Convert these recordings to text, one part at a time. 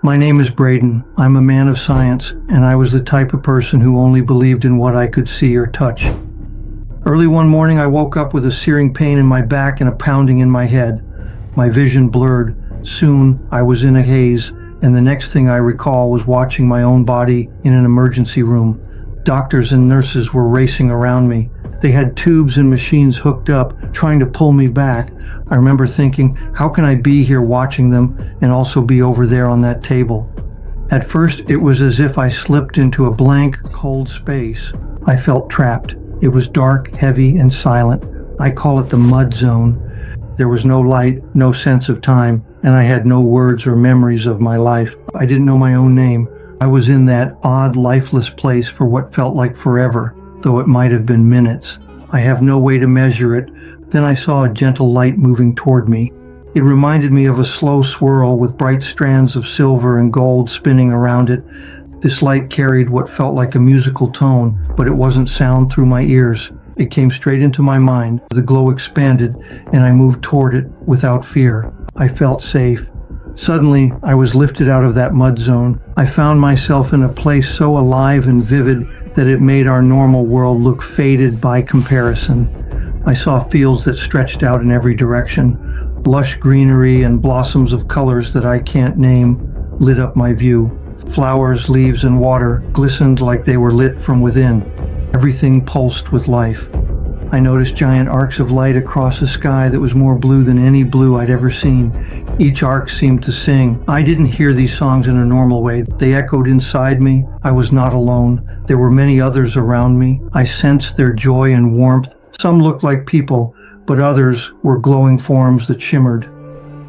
My name is Braden. I'm a man of science, and I was the type of person who only believed in what I could see or touch. Early one morning, I woke up with a searing pain in my back and a pounding in my head. My vision blurred. Soon, I was in a haze, and the next thing I recall was watching my own body in an emergency room. Doctors and nurses were racing around me. They had tubes and machines hooked up, trying to pull me back. I remember thinking, how can I be here watching them and also be over there on that table? At first, it was as if I slipped into a blank, cold space. I felt trapped. It was dark, heavy, and silent. I call it the mud zone. There was no light, no sense of time, and I had no words or memories of my life. I didn't know my own name. I was in that odd, lifeless place for what felt like forever, though it might have been minutes. I have no way to measure it. Then I saw a gentle light moving toward me. It reminded me of a slow swirl with bright strands of silver and gold spinning around it. This light carried what felt like a musical tone, but it wasn't sound through my ears. It came straight into my mind. The glow expanded, and I moved toward it without fear. I felt safe. Suddenly, I was lifted out of that mud zone. I found myself in a place so alive and vivid that it made our normal world look faded by comparison. I saw fields that stretched out in every direction. Lush greenery and blossoms of colors that I can't name lit up my view. Flowers, leaves, and water glistened like they were lit from within. Everything pulsed with life. I noticed giant arcs of light across a sky that was more blue than any blue I'd ever seen. Each arc seemed to sing. I didn't hear these songs in a normal way. They echoed inside me. I was not alone. There were many others around me. I sensed their joy and warmth. Some looked like people, but others were glowing forms that shimmered.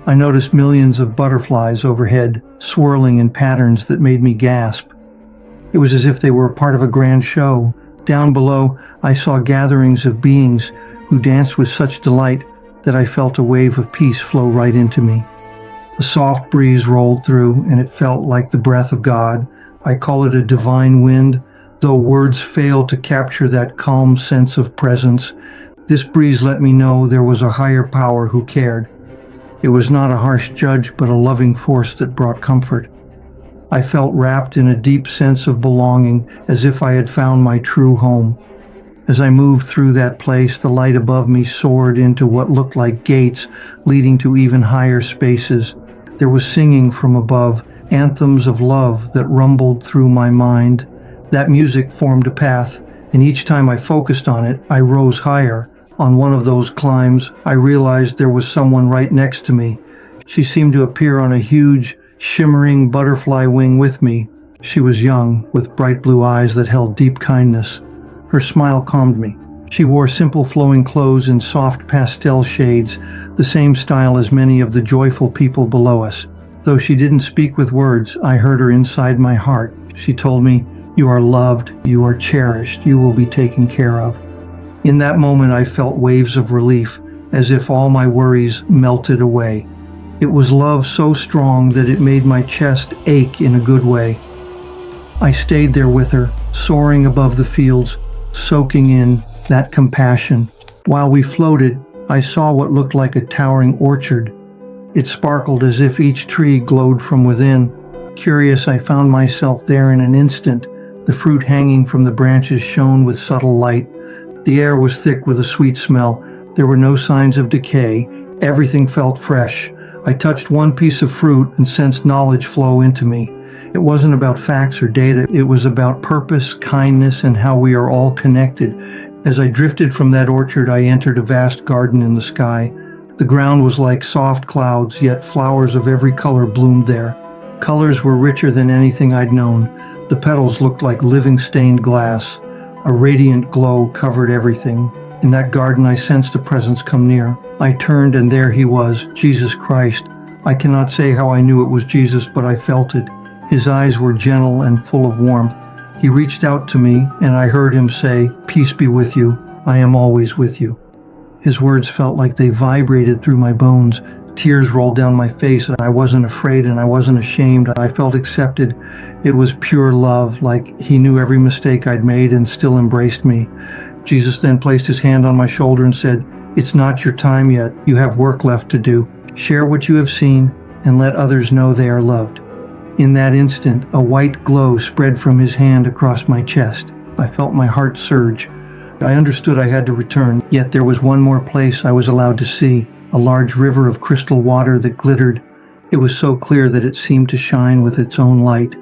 I noticed millions of butterflies overhead, swirling in patterns that made me gasp. It was as if they were part of a grand show. Down below, I saw gatherings of beings who danced with such delight that I felt a wave of peace flow right into me. A soft breeze rolled through, and it felt like the breath of God. I call it a divine wind, though words fail to capture that calm sense of presence. This breeze let me know there was a higher power who cared. It was not a harsh judge, but a loving force that brought comfort. I felt wrapped in a deep sense of belonging, as if I had found my true home. As I moved through that place, the light above me soared into what looked like gates leading to even higher spaces. There was singing from above, anthems of love that rumbled through my mind. That music formed a path, and each time I focused on it, I rose higher. On one of those climbs, I realized there was someone right next to me. She seemed to appear on a huge, shimmering butterfly wing with me. She was young, with bright blue eyes that held deep kindness. Her smile calmed me. She wore simple flowing clothes in soft pastel shades, the same style as many of the joyful people below us. Though she didn't speak with words, I heard her inside my heart. She told me, "You are loved, you are cherished, you will be taken care of." In that moment, I felt waves of relief, as if all my worries melted away. It was love so strong that it made my chest ache in a good way. I stayed there with her, soaring above the fields, soaking in that compassion. While we floated, I saw what looked like a towering orchard. It sparkled as if each tree glowed from within. Curious, I found myself there in an instant. The fruit hanging from the branches shone with subtle light. The air was thick with a sweet smell. There were no signs of decay. Everything felt fresh. I touched one piece of fruit and sensed knowledge flow into me. It wasn't about facts or data. It was about purpose, kindness, and how we are all connected. As I drifted from that orchard, I entered a vast garden in the sky. The ground was like soft clouds, yet flowers of every color bloomed there. Colors were richer than anything I'd known. The petals looked like living stained glass. A radiant glow covered everything. In that garden, I sensed a presence come near. I turned, and there he was, Jesus Christ. I cannot say how I knew it was Jesus, but I felt it. His eyes were gentle and full of warmth. He reached out to me, and I heard him say, "Peace be with you. I am always with you." His words felt like they vibrated through my bones. Tears rolled down my face, and I wasn't afraid and I wasn't ashamed. I felt accepted. It was pure love, like he knew every mistake I'd made and still embraced me. Jesus then placed his hand on my shoulder and said, "It's not your time yet. You have work left to do. Share what you have seen and let others know they are loved." In that instant, a white glow spread from his hand across my chest. I felt my heart surge. I understood I had to return, yet there was one more place I was allowed to see, a large river of crystal water that glittered. It was so clear that it seemed to shine with its own light.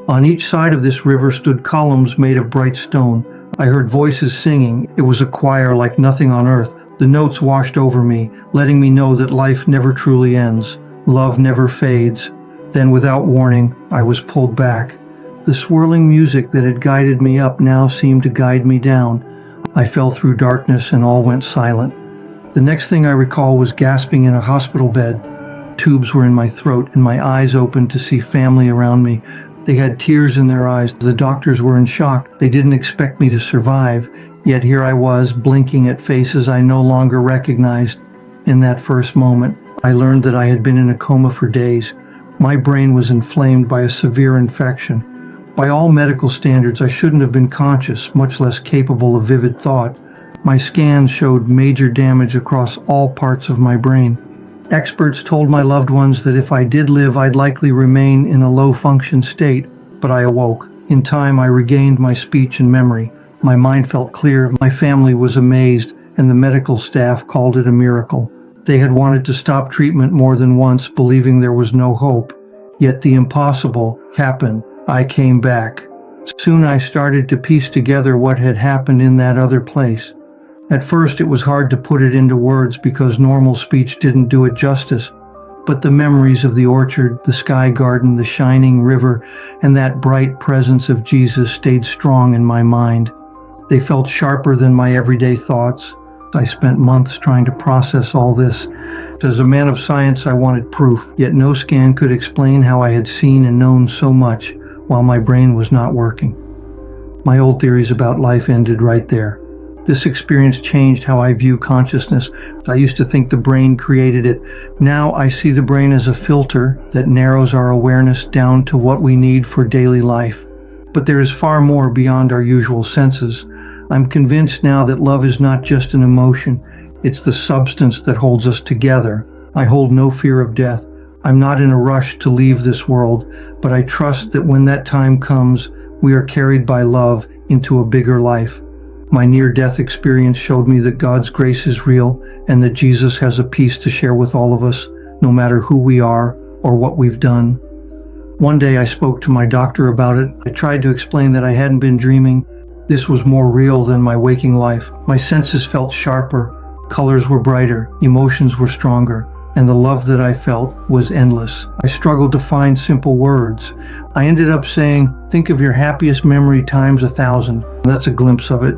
On each side of this river stood columns made of bright stone. I heard voices singing. It was a choir like nothing on earth. The notes washed over me, letting me know that life never truly ends. Love never fades. Then, without warning, I was pulled back. The swirling music that had guided me up now seemed to guide me down. I fell through darkness and all went silent. The next thing I recall was gasping in a hospital bed. Tubes were in my throat and my eyes opened to see family around me. They had tears in their eyes. The doctors were in shock. They didn't expect me to survive. Yet here I was, blinking at faces I no longer recognized. In that first moment, I learned that I had been in a coma for days. My brain was inflamed by a severe infection. By all medical standards, I shouldn't have been conscious, much less capable of vivid thought. My scans showed major damage across all parts of my brain. Experts told my loved ones that if I did live, I'd likely remain in a low-function state, but I awoke. In time, I regained my speech and memory. My mind felt clear, my family was amazed, and the medical staff called it a miracle. They had wanted to stop treatment more than once, believing there was no hope. Yet the impossible happened. I came back. Soon I started to piece together what had happened in that other place. At first it was hard to put it into words because normal speech didn't do it justice. But the memories of the orchard, the sky garden, the shining river, and that bright presence of Jesus stayed strong in my mind. They felt sharper than my everyday thoughts. I spent months trying to process all this. As a man of science, I wanted proof, yet no scan could explain how I had seen and known so much while my brain was not working. My old theories about life ended right there. This experience changed how I view consciousness. I used to think the brain created it. Now I see the brain as a filter that narrows our awareness down to what we need for daily life. But there is far more beyond our usual senses. I'm convinced now that love is not just an emotion. It's the substance that holds us together. I hold no fear of death. I'm not in a rush to leave this world, but I trust that when that time comes, we are carried by love into a bigger life. My near-death experience showed me that God's grace is real and that Jesus has a peace to share with all of us, no matter who we are or what we've done. One day I spoke to my doctor about it. I tried to explain that I hadn't been dreaming. This was more real than my waking life. My senses felt sharper, colors were brighter, emotions were stronger, and the love that I felt was endless. I struggled to find simple words. I ended up saying, think of your happiest memory times 1,000. That's a glimpse of it.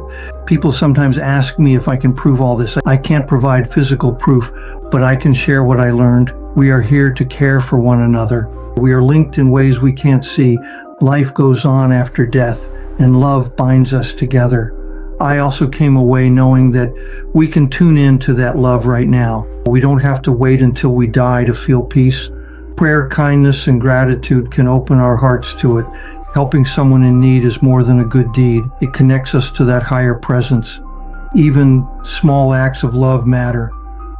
People sometimes ask me if I can prove all this. I can't provide physical proof, but I can share what I learned. We are here to care for one another. We are linked in ways we can't see. Life goes on after death, and love binds us together. I also came away knowing that we can tune in to that love right now. We don't have to wait until we die to feel peace. Prayer, kindness, and gratitude can open our hearts to it. Helping someone in need is more than a good deed. It connects us to that higher presence. Even small acts of love matter.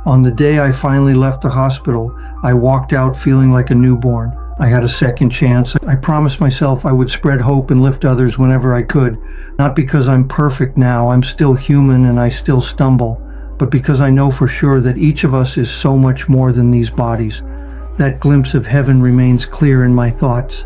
On the day I finally left the hospital, I walked out feeling like a newborn. I had a second chance. I promised myself I would spread hope and lift others whenever I could. Not because I'm perfect now, I'm still human and I still stumble, but because I know for sure that each of us is so much more than these bodies. That glimpse of heaven remains clear in my thoughts.